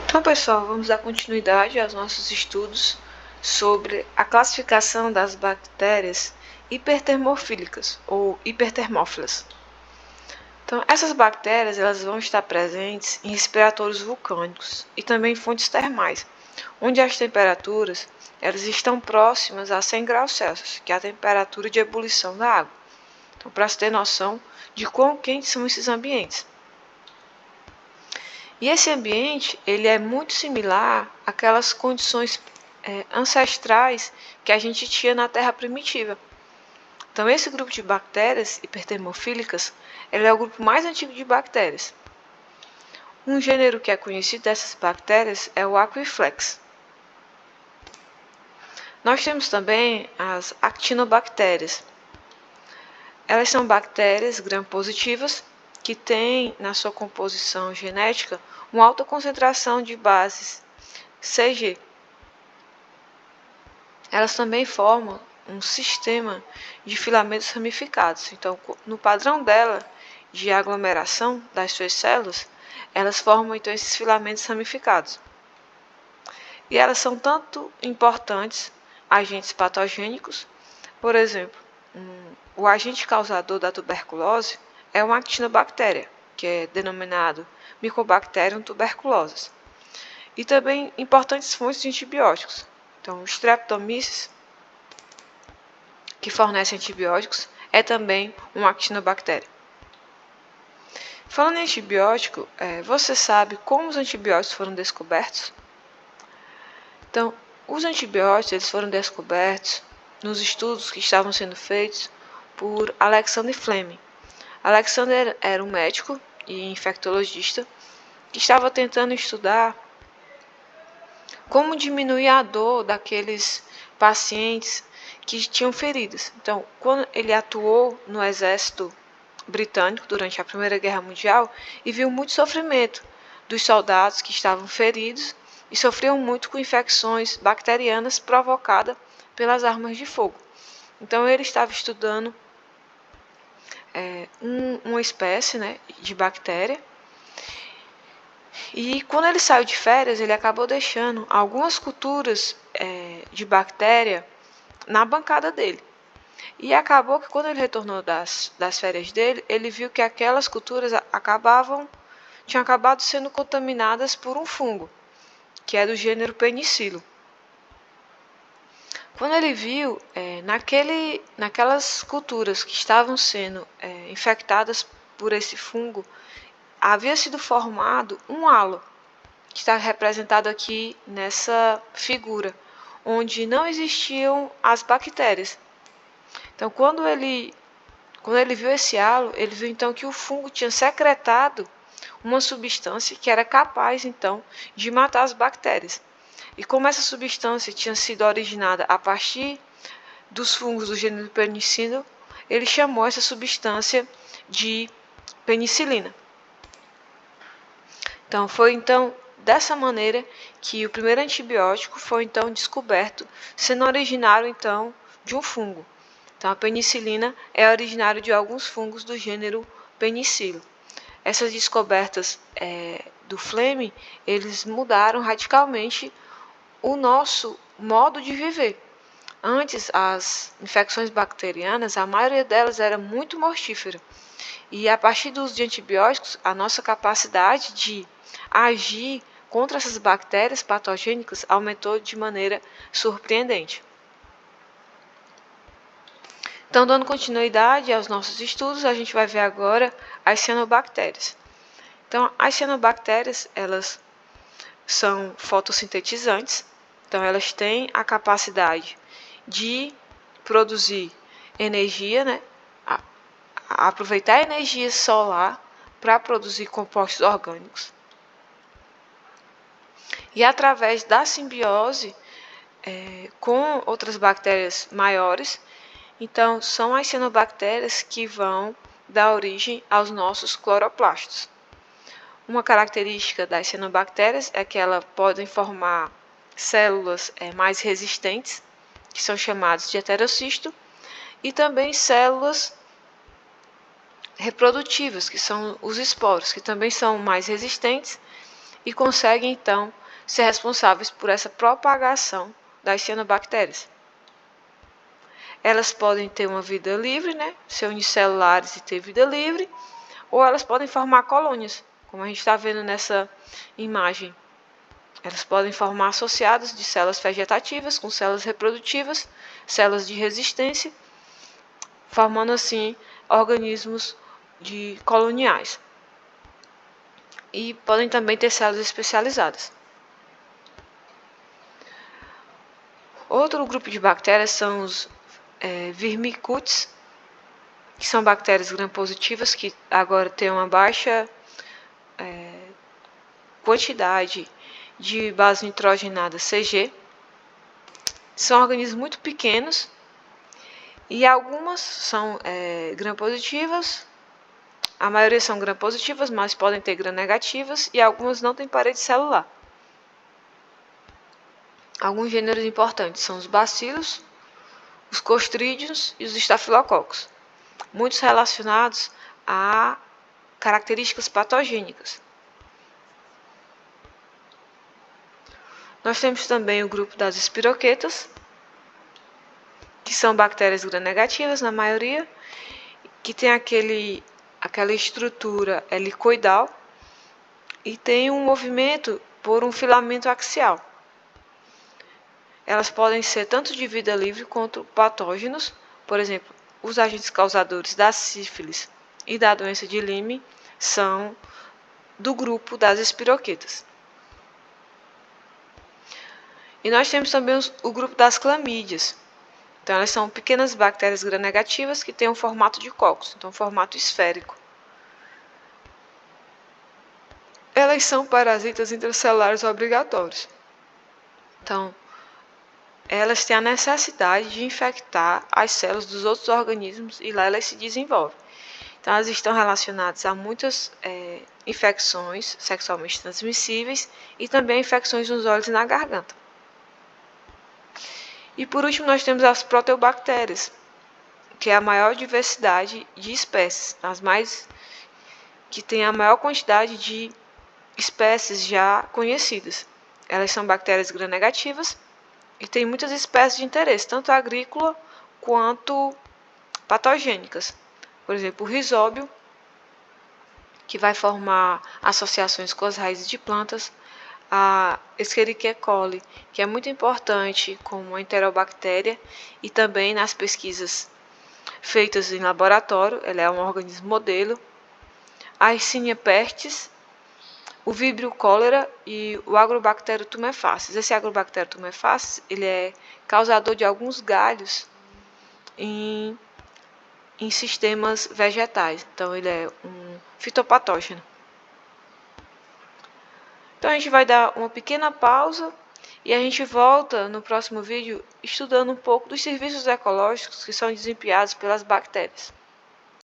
Então, pessoal, vamos dar continuidade aos nossos estudos sobre a classificação das bactérias hipertermofílicas ou hipertermófilas. Então, essas bactérias elas vão estar presentes em respiratores vulcânicos e também em fontes termais, onde as temperaturas elas estão próximas a 100 graus Celsius, que é a temperatura de ebulição da água. Então, para se ter noção de quão quentes são esses ambientes. E esse ambiente ele é muito similar àquelas condições ancestrais que a gente tinha na Terra primitiva. Então, esse grupo de bactérias hipertermofílicas ele é o grupo mais antigo de bactérias. Um gênero que é conhecido dessas bactérias é o Aquifex. Nós temos também as actinobactérias. Elas são bactérias gram-positivas que têm na sua composição genética uma alta concentração de bases CG. Elas também formam um sistema de filamentos ramificados. Então, no padrão dela de aglomeração das suas células, elas formam então esses filamentos ramificados. E elas são tanto importantes agentes patogênicos, por exemplo, o agente causador da tuberculose é uma actinobactéria, que é denominado Mycobacterium tuberculosis. E também importantes fontes de antibióticos. Então, o Streptomyces, que fornece antibióticos, é também uma actinobactéria. Falando em antibiótico, você sabe como os antibióticos foram descobertos? Então, os antibióticos eles foram descobertos nos estudos que estavam sendo feitos por Alexander Fleming. Alexander era um médico e infectologista que estava tentando estudar como diminuir a dor daqueles pacientes que tinham feridas. Então, quando ele atuou no exército britânico durante a Primeira Guerra Mundial e viu muito sofrimento dos soldados que estavam feridos e sofriam muito com infecções bacterianas provocadas pelas armas de fogo. Então, ele estava estudando uma espécie de bactéria. E quando ele saiu de férias, ele acabou deixando algumas culturas de bactéria na bancada dele. E acabou que quando ele retornou das férias dele, ele viu que aquelas culturas tinham acabado sendo contaminadas por um fungo, que é do gênero penicilo. Quando ele viu, naquelas culturas que estavam sendo infectadas por esse fungo, havia sido formado um halo, que está representado aqui nessa figura, onde não existiam as bactérias. Então, quando ele viu esse halo, ele viu então que o fungo tinha secretado uma substância que era capaz então de matar as bactérias. E como essa substância tinha sido originada a partir dos fungos do gênero penicillium, ele chamou essa substância de penicilina. Então, foi dessa maneira que o primeiro antibiótico foi então descoberto, sendo originário então de um fungo. Então, a penicilina é originária de alguns fungos do gênero Penicillium. Essas descobertas do Fleming, eles mudaram radicalmente o nosso modo de viver. Antes, as infecções bacterianas, a maioria delas era muito mortífera. E a partir do uso de antibióticos, a nossa capacidade de agir contra essas bactérias patogênicas aumentou de maneira surpreendente. Então, dando continuidade aos nossos estudos, a gente vai ver agora as cianobactérias. Então, as cianobactérias, elas são fotossintetizantes, então elas têm a capacidade de produzir energia, aproveitar a energia solar para produzir compostos orgânicos. E através da simbiose com outras bactérias maiores, então são as cianobactérias que vão dar origem aos nossos cloroplastos. Uma característica das cianobactérias é que elas podem formar células mais resistentes, que são chamadas de heterocisto, e também células reprodutivas, que são os esporos, que também são mais resistentes e conseguem então ser responsáveis por essa propagação das cianobactérias. Elas podem ter uma vida livre, né, ser unicelulares e ter vida livre, ou elas podem formar colônias, como a gente está vendo nessa imagem. Elas podem formar associadas de células vegetativas com células reprodutivas, células de resistência, formando assim organismos coloniais. E podem também ter células especializadas. Outro grupo de bactérias são os Firmicutes, que são bactérias gram-positivas que agora têm uma baixa quantidade de base nitrogenada CG. São organismos muito pequenos e algumas são gram-positivas. A maioria são gram-positivas, mas podem ter gram-negativas e algumas não têm parede celular. Alguns gêneros importantes são os bacilos, os clostrídeos e os estafilococos, muitos relacionados a características patogênicas. Nós temos também o grupo das espiroquetas, que são bactérias gram-negativas na maioria, que tem aquela estrutura helicoidal e tem um movimento por um filamento axial. Elas podem ser tanto de vida livre quanto patógenos, por exemplo, os agentes causadores da sífilis e da doença de Lyme são do grupo das espiroquetas. E nós temos também o grupo das clamídias. Então, elas são pequenas bactérias gram-negativas que têm um formato de cocos, então um formato esférico. Elas são parasitas intracelulares obrigatórios. Então, elas têm a necessidade de infectar as células dos outros organismos e lá elas se desenvolvem. Então, elas estão relacionadas a muitas infecções sexualmente transmissíveis e também infecções nos olhos e na garganta. E por último, nós temos as proteobactérias, que é a maior diversidade de espécies, que tem a maior quantidade de espécies já conhecidas. Elas são bactérias gram-negativas e tem muitas espécies de interesse, tanto agrícola quanto patogênicas. Por exemplo, o risóbio, que vai formar associações com as raízes de plantas, a Escherichia coli, que é muito importante como uma enterobactéria e também nas pesquisas feitas em laboratório, ela é um organismo modelo, a Yersinia pestis, o Vibrio cholera e o Agrobacterium tumefaciens. Esse Agrobacterium tumefaciens, ele é causador de alguns galhos em sistemas vegetais, então ele é um fitopatógeno. Então a gente vai dar uma pequena pausa e a gente volta no próximo vídeo estudando um pouco dos serviços ecológicos que são desempenhados pelas bactérias.